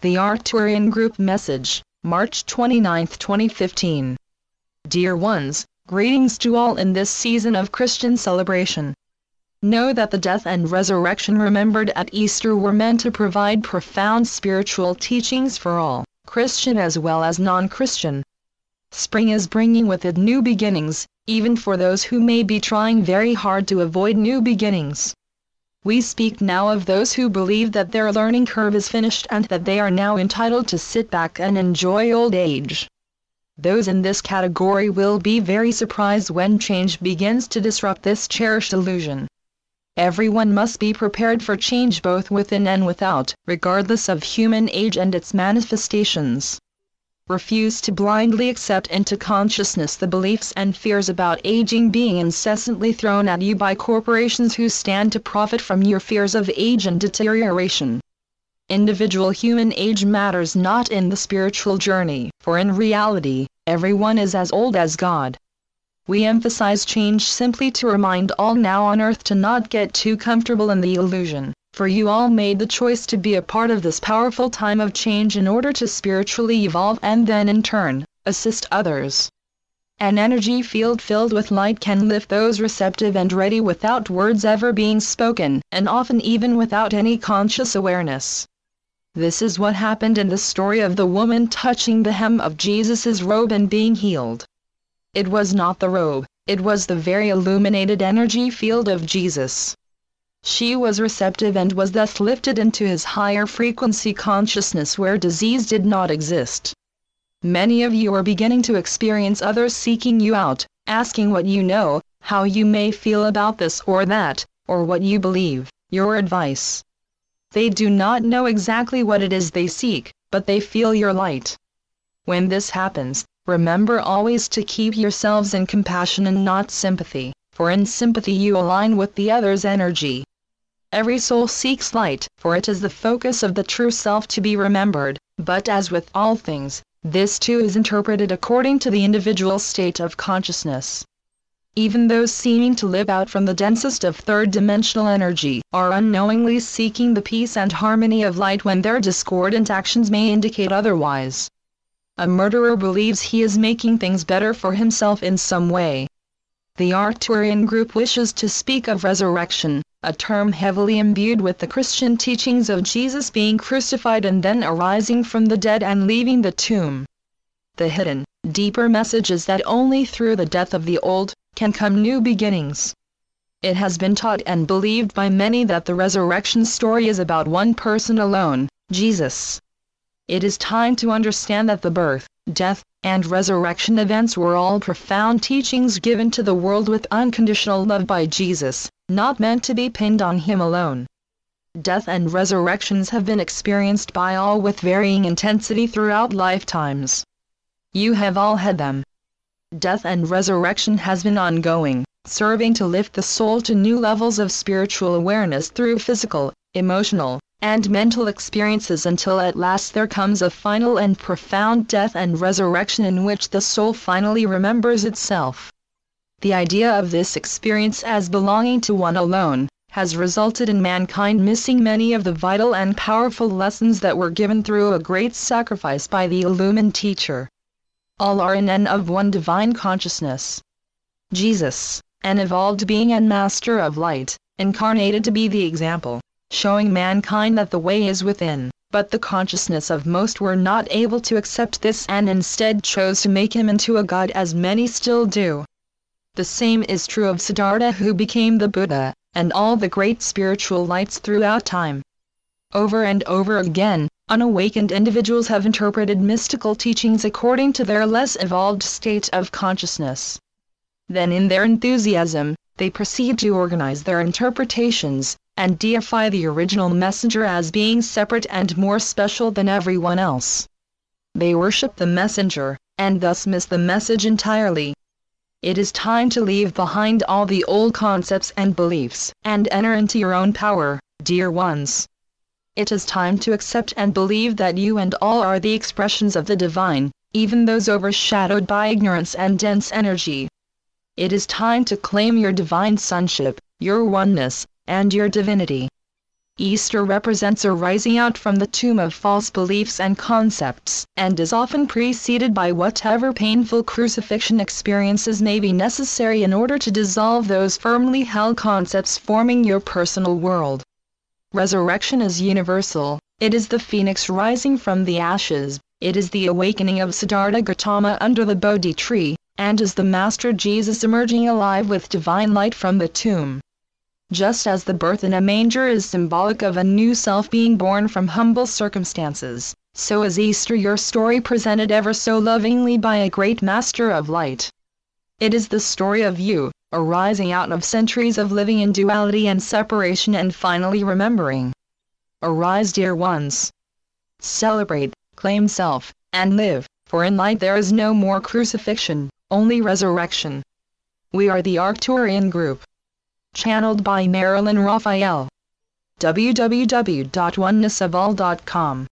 The Arcturian Group Message, March 29, 2015. Dear ones, greetings to all in this season of Christian celebration. Know that the death and resurrection remembered at Easter were meant to provide profound spiritual teachings for all, Christian as well as non-Christian. Spring is bringing with it new beginnings, even for those who may be trying very hard to avoid new beginnings. We speak now of those who believe that their learning curve is finished and that they are now entitled to sit back and enjoy old age. Those in this category will be very surprised when change begins to disrupt this cherished illusion. Everyone must be prepared for change both within and without, regardless of human age and its manifestations. Refuse to blindly accept into consciousness the beliefs and fears about aging being incessantly thrown at you by corporations who stand to profit from your fears of age and deterioration. Individual human age matters not in the spiritual journey, for in reality, everyone is as old as God. We emphasize change simply to remind all now on earth to not get too comfortable in the illusion, for you all made the choice to be a part of this powerful time of change in order to spiritually evolve and then in turn, assist others. An energy field filled with light can lift those receptive and ready without words ever being spoken, and often even without any conscious awareness. This is what happened in the story of the woman touching the hem of Jesus' robe and being healed. It was not the robe, it was the very illuminated energy field of Jesus. She was receptive and was thus lifted into his higher frequency consciousness where disease did not exist. Many of you are beginning to experience others seeking you out, asking what you know, how you may feel about this or that, or what you believe, your advice. They do not know exactly what it is they seek, but they feel your light. When this happens, remember always to keep yourselves in compassion and not sympathy, for in sympathy you align with the other's energy. Every soul seeks light, for it is the focus of the true self to be remembered, but as with all things, this too is interpreted according to the individual state of consciousness. Even those seeming to live out from the densest of third-dimensional energy are unknowingly seeking the peace and harmony of light when their discordant actions may indicate otherwise. A murderer believes he is making things better for himself in some way. The Arcturian group wishes to speak of resurrection, a term heavily imbued with the Christian teachings of Jesus being crucified and then arising from the dead and leaving the tomb. The hidden, deeper message is that only through the death of the old can come new beginnings. It has been taught and believed by many that the resurrection story is about one person alone, Jesus. It is time to understand that the birth, death, and resurrection events were all profound teachings given to the world with unconditional love by Jesus, not meant to be pinned on him alone. Death and resurrections have been experienced by all with varying intensity throughout lifetimes. You have all had them. Death and resurrection has been ongoing, serving to lift the soul to new levels of spiritual awareness through physical, emotional, and mental experiences until at last there comes a final and profound death and resurrection in which the soul finally remembers itself. The idea of this experience as belonging to one alone has resulted in mankind missing many of the vital and powerful lessons that were given through a great sacrifice by the illumined teacher. All are in and of one divine consciousness. Jesus, an evolved being and master of light, incarnated to be the example, showing mankind that the way is within, but the consciousness of most were not able to accept this and instead chose to make him into a god as many still do. The same is true of Siddhartha who became the Buddha, and all the great spiritual lights throughout time. Over and over again, unawakened individuals have interpreted mystical teachings according to their less evolved state of consciousness. Then in their enthusiasm, they proceed to organize their interpretations, and deify the original messenger as being separate and more special than everyone else. They worship the messenger, and thus miss the message entirely. It is time to leave behind all the old concepts and beliefs, and enter into your own power, dear ones. It is time to accept and believe that you and all are the expressions of the divine, even those overshadowed by ignorance and dense energy. It is time to claim your divine sonship, your oneness, and your divinity. Easter represents a rising out from the tomb of false beliefs and concepts, and is often preceded by whatever painful crucifixion experiences may be necessary in order to dissolve those firmly held concepts forming your personal world. Resurrection is universal. It is the phoenix rising from the ashes, it is the awakening of Siddhartha Gautama under the Bodhi tree, and is the Master Jesus emerging alive with divine light from the tomb. Just as the birth in a manger is symbolic of a new self being born from humble circumstances, so is Easter your story presented ever so lovingly by a great Master of Light. It is the story of you, arising out of centuries of living in duality and separation and finally remembering. Arise, dear ones. Celebrate, claim self, and live, for in light there is no more crucifixion, only resurrection. We are the Arcturian group. Channeled by Marilyn Raphael. www.onenessofall.com